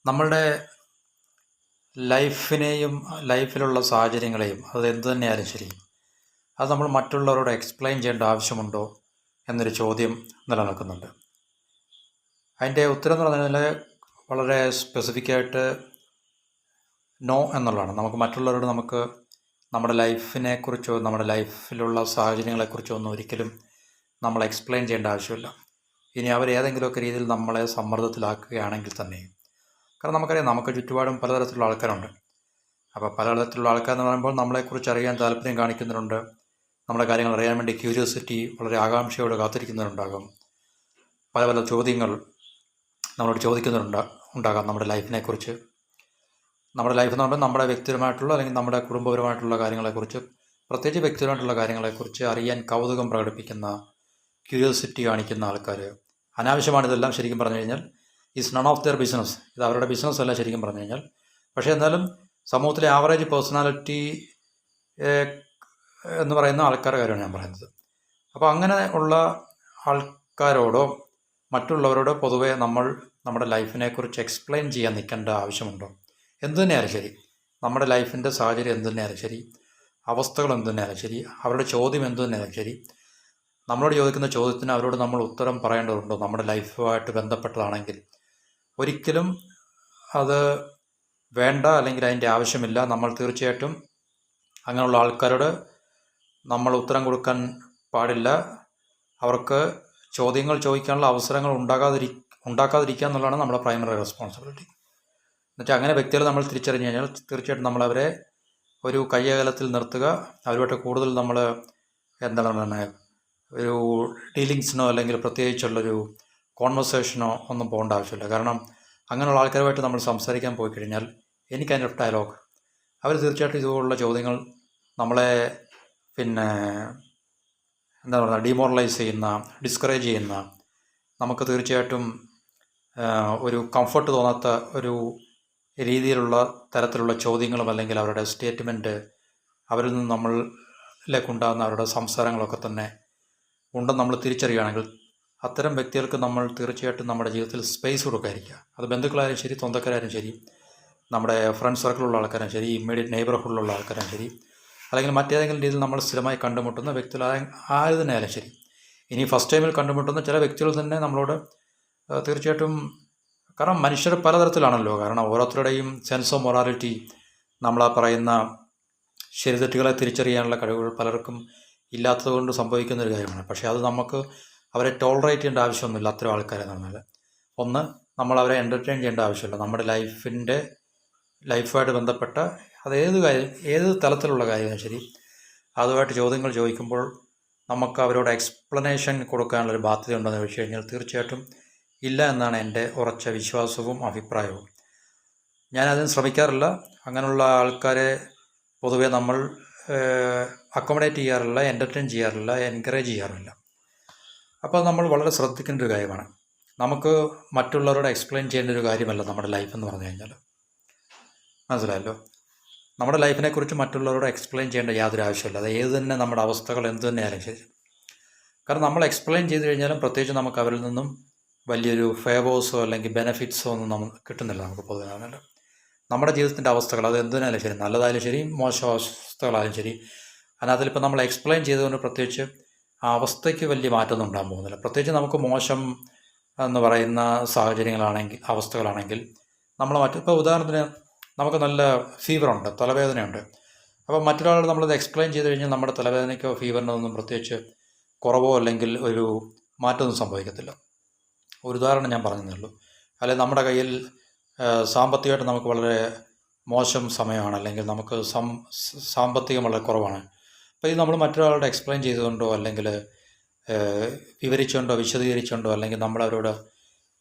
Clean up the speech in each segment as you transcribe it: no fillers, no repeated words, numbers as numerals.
നമ്മളുടെ ലൈഫിനെയും ലൈഫിലുള്ള സാഹചര്യങ്ങളെയും അത് എന്തു തന്നെയായാലും ശരി, അത് നമ്മൾ മറ്റുള്ളവരോട് എക്സ്പ്ലെയിൻ ചെയ്യേണ്ട ആവശ്യമുണ്ടോ എന്നൊരു ചോദ്യം നിലനിൽക്കുന്നുണ്ട്. അതിൻ്റെ ഉത്തരം എന്ന് പറഞ്ഞാൽ വളരെ സ്പെസിഫിക്കായിട്ട് നോ എന്നുള്ളതാണ്. മറ്റുള്ളവരോട് നമ്മുടെ ലൈഫിനെക്കുറിച്ചോ നമ്മുടെ ലൈഫിലുള്ള സാഹചര്യങ്ങളെക്കുറിച്ചോ ഒന്നും ഒരിക്കലും നമ്മൾ എക്സ്പ്ലെയിൻ ചെയ്യേണ്ട ആവശ്യമില്ല. ഇനി അവർ ഏതെങ്കിലുമൊക്കെ രീതിയിൽ നമ്മളെ സമ്മർദ്ദത്തിലാക്കുകയാണെങ്കിൽ തന്നെ. കാരണം നമുക്കറിയാം, നമുക്ക് ചുറ്റുപാടും പലതരത്തിലുള്ള ആൾക്കാരുണ്ട്. അപ്പോൾ പലതരത്തിലുള്ള ആൾക്കാരെന്ന് പറയുമ്പോൾ നമ്മളെക്കുറിച്ച് അറിയാൻ താല്പര്യം കാണിക്കുന്നവരുണ്ട്, നമ്മുടെ കാര്യങ്ങൾ അറിയാൻ വേണ്ടി ക്യൂരിയോസിറ്റി വളരെ ആകാംക്ഷയോട് കാത്തിരിക്കുന്നവരുണ്ടാകും. പല പല ചോദ്യങ്ങൾ നമ്മളോട് ചോദിക്കുന്നവരുണ്ടാകാം നമ്മുടെ ലൈഫിനെക്കുറിച്ച്. നമ്മുടെ ലൈഫ് എന്ന് പറയുമ്പോൾ നമ്മുടെ വ്യക്തിപരമായിട്ടുള്ള അല്ലെങ്കിൽ നമ്മുടെ കുടുംബപരമായിട്ടുള്ള കാര്യങ്ങളെക്കുറിച്ച്, പ്രത്യേകിച്ച് വ്യക്തിപരമായിട്ടുള്ള കാര്യങ്ങളെക്കുറിച്ച് അറിയാൻ കൗതുകം പ്രകടിപ്പിക്കുന്ന, ക്യൂരിയോസിറ്റി കാണിക്കുന്ന ആൾക്കാർ. അനാവശ്യമാണിതെല്ലാം. ശരിക്കും പറഞ്ഞു കഴിഞ്ഞാൽ is none of their business. ഇത് അവരുടെ ബിസിനസ് അല്ല ശരിക്കും പറഞ്ഞു കഴിഞ്ഞാൽ. പക്ഷേ എന്നാലും സമൂഹത്തിലെ ആവറേജ് പേഴ്സണാലിറ്റി എന്ന് പറയുന്ന ആൾക്കാരുടെ കാര്യമാണ് ഞാൻ പറയുന്നത്. അപ്പോൾ അങ്ങനെ ഉള്ള ആൾക്കാരോടോ മറ്റുള്ളവരോടോ പൊതുവേ നമ്മൾ നമ്മുടെ ലൈഫിനെക്കുറിച്ച് എക്സ്പ്ലെയിൻ ചെയ്യാൻ നിൽക്കേണ്ട ആവശ്യമുണ്ടോ? എന്തു തന്നെയായാലും ശരി, നമ്മുടെ ലൈഫിൻ്റെ സാഹചര്യം എന്തു തന്നെയായാലും ശരി, അവസ്ഥകൾ എന്തു തന്നെയായാലും ശരി, അവരുടെ ചോദ്യം എന്തു തന്നെയായാലും ശരി, നമ്മളോട് ചോദിക്കുന്ന ചോദ്യത്തിന് അവരോട് നമ്മൾ ഉത്തരം പറയേണ്ടതുണ്ടോ നമ്മുടെ ലൈഫുമായിട്ട് ബന്ധപ്പെട്ടതാണെങ്കിൽ? ഒരിക്കലും അത് വേണ്ട, അല്ലെങ്കിൽ അതിൻ്റെ ആവശ്യമില്ല. നമ്മൾ തീർച്ചയായിട്ടും അങ്ങനെയുള്ള ആൾക്കാരോട് നമ്മൾ ഉത്തരം കൊടുക്കാൻ പാടില്ല. അവർക്ക് ചോദ്യങ്ങൾ ചോദിക്കാനുള്ള അവസരങ്ങൾ ഉണ്ടാക്കാതിരിക്കുക എന്നുള്ളതാണ് നമ്മുടെ പ്രൈമറി റെസ്പോൺസിബിലിറ്റി. എന്നുവെച്ചാൽ അങ്ങനെ വ്യക്തികൾ നമ്മൾ തിരിച്ചറിഞ്ഞു കഴിഞ്ഞാൽ തീർച്ചയായിട്ടും നമ്മളവരെ ഒരു കയ്യകലത്തിൽ നിർത്തുക. അവരുമായിട്ട് കൂടുതൽ നമ്മൾ എന്താണ് ഒരു ഡീലിങ്സിനോ അല്ലെങ്കിൽ പ്രത്യേകിച്ചുള്ളൊരു കോൺവെർസേഷനോ ഒന്നും പോകേണ്ട ആവശ്യമില്ല. കാരണം അങ്ങനെയുള്ള ആൾക്കാരുമായിട്ട് നമ്മൾ സംസാരിക്കാൻ പോയി കഴിഞ്ഞാൽ എനി കൈൻഡ് ഓഫ് ഡയലോഗ്, അവർ തീർച്ചയായിട്ടും ഇതുപോലുള്ള ചോദ്യങ്ങൾ നമ്മളെ എന്താ പറയുക, ഡിമോറലൈസ് ചെയ്യുന്ന, ഡിസ്കറേജ് ചെയ്യുന്ന, നമുക്ക് തീർച്ചയായിട്ടും ഒരു കംഫർട്ട് തോന്നാത്ത ഒരു രീതിയിലുള്ള തരത്തിലുള്ള ചോദ്യങ്ങളും അല്ലെങ്കിൽ അവരുടെ സ്റ്റേറ്റ്മെൻറ്റ്, അവരിൽ നിന്ന് നമ്മളിലേക്കുണ്ടാകുന്ന അവരുടെ സംസാരങ്ങളൊക്കെ തന്നെ ഉണ്ടെന്ന് നമ്മൾ തിരിച്ചറിയുകയാണെങ്കിൽ അത്തരം വ്യക്തികൾക്ക് നമ്മൾ തീർച്ചയായിട്ടും നമ്മുടെ ജീവിതത്തിൽ സ്പേസ് കൊടുക്കാതിരിക്കുക. അത് ബന്ധുക്കളായാലും ശരി, സ്വന്തക്കാരായാലും ശരി, നമ്മുടെ ഫ്രണ്ട് സർക്കിളിലുള്ള ആൾക്കാരും ശരി, ഇമ്മീഡിയറ്റ് നെയ്ബർഹുഡിലുള്ള ആൾക്കാരും ശരി, അല്ലെങ്കിൽ മറ്റേതെങ്കിലും രീതിയിൽ നമ്മൾ സ്ഥിരമായി കണ്ടുമുട്ടുന്ന വ്യക്തികളായ ആര് തന്നെയായാലും ശരി. ഇനി ഫസ്റ്റ് ടൈമിൽ കണ്ടുമുട്ടുന്ന ചില വ്യക്തികൾ തന്നെ നമ്മളോട് തീർച്ചയായിട്ടും, കാരണം മനുഷ്യർ പലതരത്തിലാണല്ലോ. കാരണം ഓരോരുത്തരുടെയും സെൻസ് ഓഫ് മൊറാലിറ്റി, നമ്മളാ പറയുന്ന ശരിതെറ്റുകളെ തിരിച്ചറിയാനുള്ള കഴിവുകൾ പലർക്കും ഇല്ലാത്തതുകൊണ്ട് സംഭവിക്കുന്നൊരു കാര്യമാണ്. പക്ഷേ അത് നമുക്ക് അവരെ ടോളറേറ്റ് ചെയ്യേണ്ട ആവശ്യമൊന്നുമില്ല. അത്തരം ആൾക്കാരെന്ന് പറഞ്ഞാൽ, ഒന്ന്, നമ്മൾ അവരെ എൻ്റർടൈൻ ചെയ്യേണ്ട ആവശ്യമില്ല. നമ്മുടെ ലൈഫുമായിട്ട് ബന്ധപ്പെട്ട ഏത് തലത്തിലുള്ള കാര്യമായാലും ശരി, അതുമായിട്ട് ചോദ്യങ്ങൾ ചോദിക്കുമ്പോൾ നമുക്ക് അവരോട് എക്സ്പ്ലനേഷൻ കൊടുക്കാനുള്ളൊരു ബാധ്യത ഉണ്ടെന്ന് ചോദിച്ചു കഴിഞ്ഞാൽ തീർച്ചയായിട്ടും ഇല്ല എന്നാണ് എൻ്റെ ഉറച്ച വിശ്വാസവും അഭിപ്രായവും. ഞാനതിന് ശ്രമിക്കാറില്ല. അങ്ങനെയുള്ള ആൾക്കാരെ പൊതുവേ നമ്മൾ അക്കോമഡേറ്റ് ചെയ്യാറില്ല, എൻ്റർടൈൻ ചെയ്യാറില്ല, എൻകറേജ് ചെയ്യാറില്ല. അപ്പോൾ നമ്മൾ വളരെ ശ്രദ്ധിക്കേണ്ട ഒരു കാര്യമാണ്. നമുക്ക് മറ്റുള്ളവരോട് എക്സ്പ്ലെയിൻ ചെയ്യേണ്ട ഒരു കാര്യമല്ല നമ്മുടെ ലൈഫ് എന്ന് പറഞ്ഞു കഴിഞ്ഞാൽ. മനസ്സിലായല്ലോ? നമ്മുടെ ലൈഫിനെക്കുറിച്ച് മറ്റുള്ളവരോട് എക്സ്പ്ലെയിൻ ചെയ്യേണ്ട യാതൊരു ആവശ്യമില്ല. അത് ഏത് തന്നെ നമ്മുടെ അവസ്ഥകൾ എന്തു തന്നെയായാലും ശരി. കാരണം നമ്മൾ എക്സ്പ്ലെയിൻ ചെയ്ത് കഴിഞ്ഞാലും പ്രത്യേകിച്ച് നമുക്ക് അവരിൽ നിന്നും വലിയൊരു ഫേവേഴ്സോ അല്ലെങ്കിൽ ബെനഫിറ്റ്സോ ഒന്നും നമുക്ക് കിട്ടുന്നില്ല. നമുക്ക് പൊതുവെ നമ്മുടെ ജീവിതത്തിൻ്റെ അവസ്ഥകൾ അത് എന്തിനായാലും ശരി, നല്ലതായാലും ശരി, മോശം അവസ്ഥകളായാലും ശരി, അതിനകത്തിലിപ്പോൾ നമ്മൾ എക്സ്പ്ലെയിൻ ചെയ്തുകൊണ്ട് പ്രത്യേകിച്ച് ആ അവസ്ഥയ്ക്ക് വലിയ മാറ്റമൊന്നും ഉണ്ടാകാൻ പോകുന്നില്ല. പ്രത്യേകിച്ച് നമുക്ക് മോശം എന്ന് പറയുന്ന അവസ്ഥകളാണെങ്കിൽ നമ്മൾ ഇപ്പോൾ ഉദാഹരണത്തിന് നമുക്ക് നല്ല ഫീവറുണ്ട്, തലവേദനയുണ്ട്. അപ്പോൾ മറ്റൊരാളോട് നമ്മളത് എക്സ്പ്ലെയിൻ ചെയ്ത് കഴിഞ്ഞാൽ നമ്മുടെ തലവേദനയ്ക്കോ ഫീവറിനോ ഒന്നും പ്രത്യേകിച്ച് കുറവോ അല്ലെങ്കിൽ ഒരു മാറ്റമൊന്നും സംഭവിക്കത്തില്ല. ഒരു ഉദാഹരണം ഞാൻ പറഞ്ഞതേ ഉള്ളൂ. അല്ലെങ്കിൽ നമ്മുടെ കയ്യിൽ സാമ്പത്തികമായിട്ട് നമുക്ക് വളരെ മോശം സമയമാണ്, അല്ലെങ്കിൽ നമുക്ക് സാമ്പത്തികം വളരെ കുറവാണ്. അപ്പോൾ ഇത് നമ്മൾ മറ്റൊരാളോട് എക്സ്പ്ലെയിൻ ചെയ്തുകൊണ്ടോ അല്ലെങ്കിൽ വിവരിച്ചുകൊണ്ടോ വിശദീകരിച്ചുകൊണ്ടോ അല്ലെങ്കിൽ നമ്മളവരോട്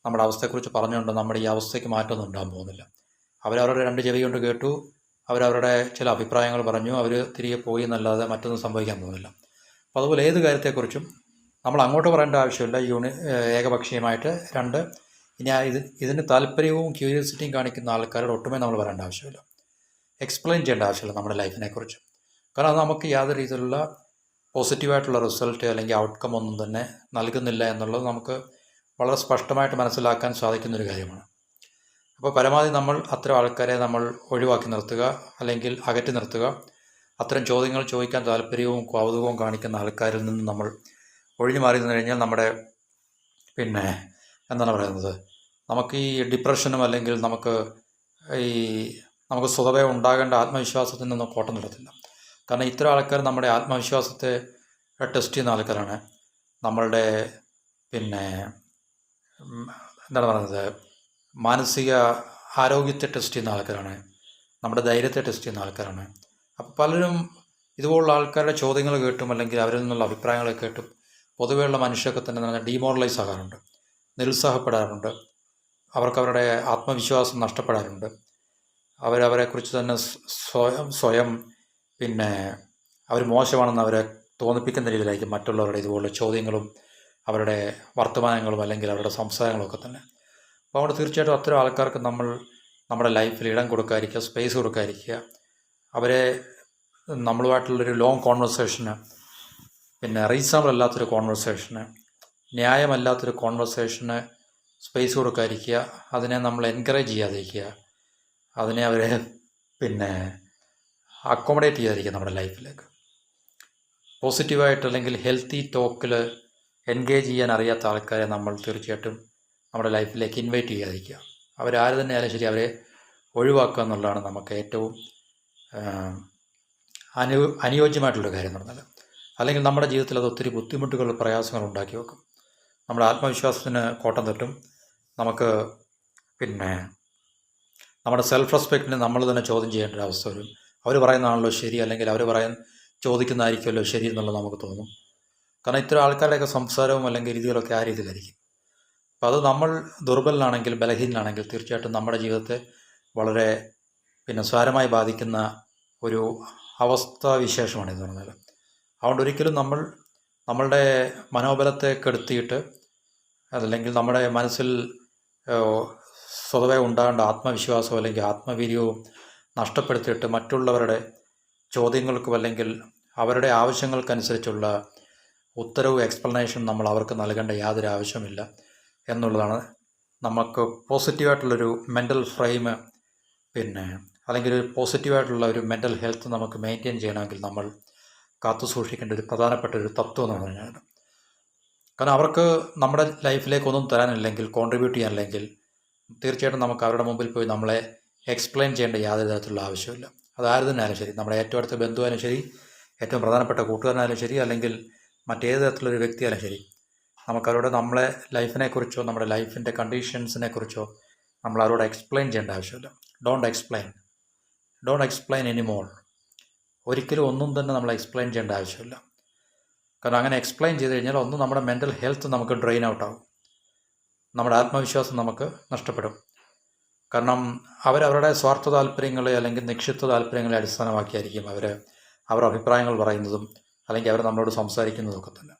നമ്മുടെ അവസ്ഥയെക്കുറിച്ച് പറഞ്ഞുകൊണ്ടോ നമ്മുടെ ഈ അവസ്ഥയ്ക്ക് മാറ്റമൊന്നും ഉണ്ടാകാൻ പോകുന്നില്ല. അവരവരുടെ രണ്ട് ചെവി കൊണ്ട് കേട്ടു, അവരവരുടെ ചില അഭിപ്രായങ്ങൾ പറഞ്ഞു, അവർ തിരികെ പോയി എന്നല്ലാതെ മറ്റൊന്നും സംഭവിക്കാൻ പോകുന്നില്ല. അപ്പോൾ അതുപോലെ ഏത് കാര്യത്തെക്കുറിച്ചും നമ്മൾ അങ്ങോട്ട് പറയേണ്ട ആവശ്യമില്ല ഏകപക്ഷീയമായിട്ട്. രണ്ട്, ഇനി ഇതിന് താല്പര്യവും ക്യൂരിയോസിറ്റിയും കാണിക്കുന്ന ആൾക്കാരോട് ഒട്ടുമേ നമ്മൾ പറയേണ്ട ആവശ്യമില്ല, എക്സ്പ്ലെയിൻ ചെയ്യേണ്ട ആവശ്യമില്ല നമ്മുടെ ലൈഫിനെക്കുറിച്ച്. കാരണം അത് നമുക്ക് യാതൊരു രീതിയിലുള്ള പോസിറ്റീവായിട്ടുള്ള റിസൾട്ട് അല്ലെങ്കിൽ ഔട്ട്കം ഒന്നും തന്നെ നൽകുന്നില്ല എന്നുള്ളത് നമുക്ക് വളരെ സ്പഷ്ടമായിട്ട് മനസ്സിലാക്കാൻ സാധിക്കുന്നൊരു കാര്യമാണ്. അപ്പോൾ പരമാവധി നമ്മൾ അത്തരം ആൾക്കാരെ നമ്മൾ ഒഴിവാക്കി നിർത്തുക, അല്ലെങ്കിൽ അകറ്റി നിർത്തുക. അത്തരം ചോദ്യങ്ങൾ ചോദിക്കാൻ താല്പര്യവും കൗതുകവും കാണിക്കുന്ന ആൾക്കാരിൽ നിന്ന് നമ്മൾ ഒഴിഞ്ഞു മാറി നിന്ന് കഴിഞ്ഞാൽ നമ്മുടെ എന്താണ് പറയുന്നത്, നമുക്ക് ഈ ഡിപ്രഷനും അല്ലെങ്കിൽ നമുക്ക് സ്വതവേ ഉണ്ടാകേണ്ട ആത്മവിശ്വാസത്തിൽ നിന്നും കോട്ടം നടത്തില്ല. കാരണം ഇത്തരം ആൾക്കാർ നമ്മുടെ ആത്മവിശ്വാസത്തെ ടെസ്റ്റ് ചെയ്യുന്ന ആൾക്കാരാണ്. നമ്മളുടെ എന്താണ് പറയുന്നത്, മാനസിക ആരോഗ്യത്തെ ടെസ്റ്റ് ചെയ്യുന്ന ആൾക്കാരാണ്, നമ്മുടെ ധൈര്യത്തെ ടെസ്റ്റ് ചെയ്യുന്ന ആൾക്കാരാണ്. അപ്പോൾ പലരും ഇതുപോലുള്ള ആൾക്കാരുടെ ചോദ്യങ്ങൾ കേട്ടും അല്ലെങ്കിൽ അവരിൽ നിന്നുള്ള അഭിപ്രായങ്ങൾ കേട്ടും പൊതുവെയുള്ള മനുഷ്യർക്ക് തന്നെ ഡീമോറലൈസ് ആകാറുണ്ട്, നിരുത്സാഹപ്പെടാറുണ്ട്, അവരുടെ ആത്മവിശ്വാസം നഷ്ടപ്പെടാറുണ്ട്. അവരെക്കുറിച്ച് തന്നെ സ്വയം അവർ മോശമാണെന്ന് അവരെ തോന്നിപ്പിക്കുന്ന രീതിയിലായിരിക്കും മറ്റുള്ളവരുടെ ഇതുപോലുള്ള ചോദ്യങ്ങളും അവരുടെ വർത്തമാനങ്ങളും അല്ലെങ്കിൽ അവരുടെ സംസാരങ്ങളൊക്കെ തന്നെ. അപ്പോൾ അവിടെ തീർച്ചയായിട്ടും അത്തരം ആൾക്കാർക്ക് നമ്മൾ നമ്മുടെ ലൈഫിൽ ഇടം കൊടുക്കാതിരിക്കുക, സ്പേസ് കൊടുക്കാതിരിക്കുക. അവരെ നമ്മളുമായിട്ടുള്ളൊരു ലോങ് കോൺവെർസേഷന്, റീസണബിൾ അല്ലാത്തൊരു കോൺവെർസേഷന്, ന്യായമല്ലാത്തൊരു കോൺവെർസേഷന് സ്പേസ് കൊടുക്കാതിരിക്കുക. അതിനെ നമ്മൾ എൻകറേജ് ചെയ്യാതിരിക്കുക, അതിനെ അവരെ അക്കോമഡേറ്റ് ചെയ്യാതിരിക്കുക നമ്മുടെ ലൈഫിലേക്ക്. പോസിറ്റീവായിട്ട് അല്ലെങ്കിൽ ഹെൽത്തി ടോക്കിൽ എൻഗേജ് ചെയ്യാൻ അറിയാത്ത ആൾക്കാരെ നമ്മൾ തീർച്ചയായിട്ടും നമ്മുടെ ലൈഫിലേക്ക് ഇൻവൈറ്റ് ചെയ്യാതിരിക്കുക. അവരാര് തന്നെ ആയാലും ശരി, അവരെ ഒഴിവാക്കുക എന്നുള്ളതാണ് നമുക്ക് ഏറ്റവും അനുയോജ്യമായിട്ടുള്ളൊരു കാര്യം എന്ന് പറഞ്ഞാൽ. അല്ലെങ്കിൽ നമ്മുടെ ജീവിതത്തിൽ അത് ഒത്തിരി ബുദ്ധിമുട്ടുകൾ, പ്രയാസങ്ങൾ ഉണ്ടാക്കി വെക്കും. നമ്മുടെ ആത്മവിശ്വാസത്തിന് കോട്ടം തട്ടും. നമുക്ക് നമ്മുടെ സെൽഫ് റെസ്പെക്റ്റിന് നമ്മൾ തന്നെ ചോദ്യം ചെയ്യേണ്ട ഒരു അവസ്ഥ വരും. അവർ പറയുന്നതാണല്ലോ ശരി, അല്ലെങ്കിൽ അവർ ചോദിക്കുന്നതായിരിക്കുമല്ലോ ശരി എന്നുള്ളത് നമുക്ക് തോന്നും. കാരണം ഇത്തരം ആൾക്കാരുടെയൊക്കെ സംസാരവും അല്ലെങ്കിൽ രീതികളൊക്കെ ആ രീതിയിലായിരിക്കും. അപ്പോൾ അത് നമ്മൾ ദുർബലനാണെങ്കിൽ, ബലഹീനനാണെങ്കിൽ തീർച്ചയായിട്ടും നമ്മുടെ ജീവിതത്തെ വളരെ സാരമായി ബാധിക്കുന്ന ഒരു അവസ്ഥാവിശേഷമാണിത് പറഞ്ഞാൽ. അതുകൊണ്ട് ഒരിക്കലും നമ്മളുടെ മനോബലത്തെ കെടുത്തിയിട്ട്, അതല്ലെങ്കിൽ നമ്മുടെ മനസ്സിൽ സ്വതവേ ഉണ്ടാകേണ്ട ആത്മവിശ്വാസവും അല്ലെങ്കിൽ ആത്മവീര്യവും നഷ്ടപ്പെടുത്തിയിട്ട് മറ്റുള്ളവരുടെ ചോദ്യങ്ങൾക്കും അല്ലെങ്കിൽ അവരുടെ ആവശ്യങ്ങൾക്കനുസരിച്ചുള്ള ഉത്തരവും എക്സ്പ്ലനേഷൻ നമ്മൾ അവർക്ക് നൽകേണ്ട യാതൊരു ആവശ്യമില്ല എന്നുള്ളതാണ്. നമുക്ക് പോസിറ്റീവായിട്ടുള്ളൊരു മെൻ്റൽ ഫ്രെയിം അല്ലെങ്കിൽ ഒരു പോസിറ്റീവായിട്ടുള്ള ഒരു മെൻ്റൽ ഹെൽത്ത് നമുക്ക് മെയിൻറ്റെയിൻ ചെയ്യണമെങ്കിൽ നമ്മൾ കാത്തു സൂക്ഷിക്കേണ്ട ഒരു പ്രധാനപ്പെട്ട ഒരു തത്വം എന്ന് പറഞ്ഞാൽ. കാരണം അവർക്ക് നമ്മുടെ ലൈഫിലേക്കൊന്നും തരാനില്ലെങ്കിൽ, കോൺട്രിബ്യൂട്ട് ചെയ്യാനില്ലെങ്കിൽ തീർച്ചയായിട്ടും നമുക്ക് അവരുടെ മുമ്പിൽ പോയി നമ്മളെ എക്സ്പ്ലെയിൻ ചെയ്യേണ്ട യാതൊരു തരത്തിലുള്ള ആവശ്യമില്ല. അതാര് തന്നെ ആയാലും ശരി, നമ്മുടെ ഏറ്റവും അടുത്ത ബന്ധുവായാലും ശരി, ഏറ്റവും പ്രധാനപ്പെട്ട കൂട്ടുകാരനായാലും ശരി, അല്ലെങ്കിൽ മറ്റേത് തരത്തിലൊരു വ്യക്തിയായാലും ശരി, നമുക്കവരോട് നമ്മളെ ലൈഫിനെക്കുറിച്ചോ നമ്മുടെ ലൈഫിൻ്റെ കണ്ടീഷൻസിനെക്കുറിച്ചോ നമ്മൾ അവരോട് എക്സ്പ്ലെയിൻ ചെയ്യേണ്ട ആവശ്യമില്ല. Don't explain anymore. ഒരിക്കലും ഒന്നും തന്നെ നമ്മൾ എക്സ്പ്ലെയിൻ ചെയ്യേണ്ട ആവശ്യമില്ല. കാരണം അങ്ങനെ എക്സ്പ്ലെയിൻ ചെയ്ത് കഴിഞ്ഞാൽ ഒന്ന് നമ്മുടെ മെൻ്റൽ ഹെൽത്ത് നമുക്ക് ഡ്രെയിൻ ഔട്ടാകും, നമ്മുടെ ആത്മവിശ്വാസം നമുക്ക് നഷ്ടപ്പെടും. കാരണം അവരവരുടെ സ്വാർത്ഥ താല്പര്യങ്ങളെ അല്ലെങ്കിൽ നിക്ഷിപ്ത താല്പര്യങ്ങളെ അടിസ്ഥാനമാക്കിയായിരിക്കും അവരുടെ അഭിപ്രായങ്ങൾ പറയുന്നതും അല്ലെങ്കിൽ അവർ നമ്മളോട് സംസാരിക്കുന്നതൊക്കെ തന്നെ.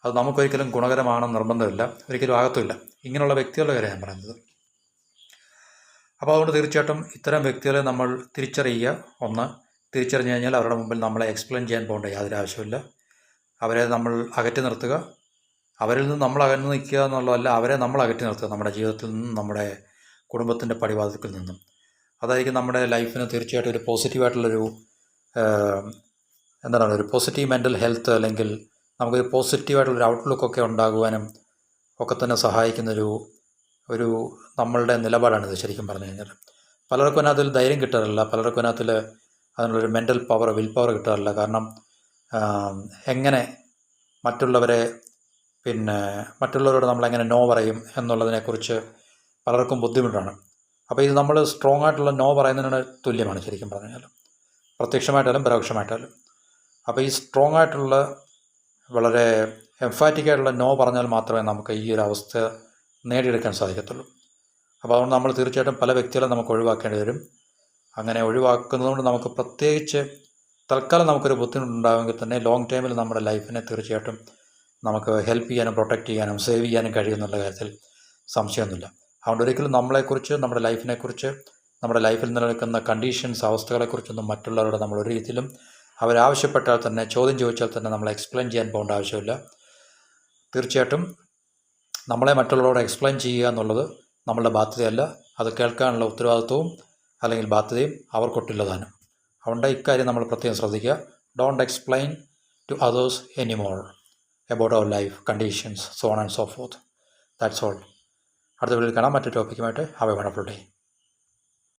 അത് നമുക്കൊരിക്കലും ഗുണകരമാണെന്ന് നിർബന്ധമില്ല, ഒരിക്കലും ആകത്തുമില്ല. ഇങ്ങനെയുള്ള വ്യക്തികളുടെ കാര്യം ഞാൻ പറയുന്നത്. അപ്പോൾ അതുകൊണ്ട് തീർച്ചയായിട്ടും ഇത്തരം വ്യക്തികളെ നമ്മൾ തിരിച്ചറിയുക. തിരിച്ചറിഞ്ഞു കഴിഞ്ഞാൽ അവരുടെ മുമ്പിൽ നമ്മളെ എക്സ്പ്ലെയിൻ ചെയ്യാൻ പോകേണ്ട യാതൊരു ആവശ്യമില്ല. അവരെ നമ്മൾ അകറ്റി നിർത്തുക. അവരിൽ നിന്ന് നമ്മൾ അകന്നു നിൽക്കുക എന്നുള്ളതല്ല, അവരെ നമ്മൾ അകറ്റി നിർത്തുക നമ്മുടെ ജീവിതത്തിൽ നിന്നും, നമ്മുടെ കുടുംബത്തിൻ്റെ പടിവാതിൽക്കൽ നിന്നും. അതായിരിക്കും നമ്മുടെ ലൈഫിന് തീർച്ചയായിട്ടും ഒരു പോസിറ്റീവായിട്ടുള്ളൊരു ഒരു പോസിറ്റീവ് മെൻ്റൽ ഹെൽത്ത്, അല്ലെങ്കിൽ നമുക്കൊരു പോസിറ്റീവായിട്ടുള്ളൊരു ഔട്ട്ലുക്കൊക്കെ ഉണ്ടാകുവാനും ഒക്കെ തന്നെ സഹായിക്കുന്നൊരു നമ്മളുടെ നിലപാടാണിത് ശരിക്കും പറഞ്ഞു കഴിഞ്ഞാൽ. പലർക്കും അതിനകത്തിൽ ധൈര്യം കിട്ടാറില്ല, പലർക്കും അതിനകത്തിൽ അതിനുള്ളൊരു മെൻ്റൽ പവർ, വിൽ പവർ കിട്ടാറില്ല. കാരണം എങ്ങനെ മറ്റുള്ളവരോട് നമ്മളെങ്ങനെ നോ പറയും എന്നുള്ളതിനെക്കുറിച്ച് പലർക്കും ബുദ്ധിമുട്ടാണ്. അപ്പോൾ ഇത് നമ്മൾ സ്ട്രോങ് ആയിട്ടുള്ള നോ പറയുന്നതിന് തുല്യമാണ് ശരിക്കും പറഞ്ഞു കഴിഞ്ഞാൽ, പ്രത്യക്ഷമായിട്ടാലും പരോക്ഷമായിട്ടാലും. അപ്പോൾ ഈ സ്ട്രോങ് ആയിട്ടുള്ള, വളരെ എംഫാറ്റിക്കായിട്ടുള്ള നോ പറഞ്ഞാൽ മാത്രമേ നമുക്ക് ഈ ഒരു അവസ്ഥ നേടിയെടുക്കാൻ സാധിക്കത്തുള്ളൂ. അപ്പോൾ അതുകൊണ്ട് നമ്മൾ തീർച്ചയായിട്ടും പല വ്യക്തികളെ നമുക്ക് ഒഴിവാക്കേണ്ടി വരും. അങ്ങനെ ഒഴിവാക്കുന്നതുകൊണ്ട് നമുക്ക് പ്രത്യേകിച്ച് തൽക്കാലം നമുക്കൊരു ബുദ്ധിമുട്ടുണ്ടാകുമെങ്കിൽ തന്നെ ലോങ് ടൈമിൽ നമ്മുടെ ലൈഫിനെ തീർച്ചയായിട്ടും നമുക്ക് ഹെൽപ്പ് ചെയ്യാനും പ്രൊട്ടക്റ്റ് ചെയ്യാനും സേവ് ചെയ്യാനും കഴിയുമെന്നുള്ള കാര്യത്തിൽ സംശയമൊന്നുമില്ല. അതുകൊണ്ട് ഒരിക്കലും നമ്മളെക്കുറിച്ച്, നമ്മുടെ ലൈഫിനെക്കുറിച്ച്, നമ്മുടെ ലൈഫിൽ നിലനിൽക്കുന്ന കണ്ടീഷൻസ്, അവസ്ഥകളെക്കുറിച്ചൊന്നും മറ്റുള്ളവരോട് നമ്മൾ ഒരു രീതിയിലും അവരാവശ്യപ്പെട്ടാൽ തന്നെ, ചോദ്യം ചോദിച്ചാൽ തന്നെ നമ്മൾ എക്സ്പ്ലെയിൻ ചെയ്യാൻ പോകേണ്ട ആവശ്യമില്ല. തീർച്ചയായിട്ടും നമ്മളെ മറ്റുള്ളവരോട് എക്സ്പ്ലെയിൻ ചെയ്യുക എന്നുള്ളത് നമ്മളുടെ ബാധ്യതയല്ല. അത് കേൾക്കാനുള്ള ഉത്തരവാദിത്വവും അല്ലെങ്കിൽ ബാധ്യതയും അവർക്കൊട്ടില്ലതാനും. അതുകൊണ്ട് ഇക്കാര്യം നമ്മൾ പ്രത്യേകം ശ്രദ്ധിക്കുക. Don't explain to others anymore about our life, conditions, so on and so forth. That's all. അടുത്ത വീഡിയോയിൽ കാണാം മറ്റൊരു ടോപ്പിക്കുമായിട്ട്. Have a wonderful day.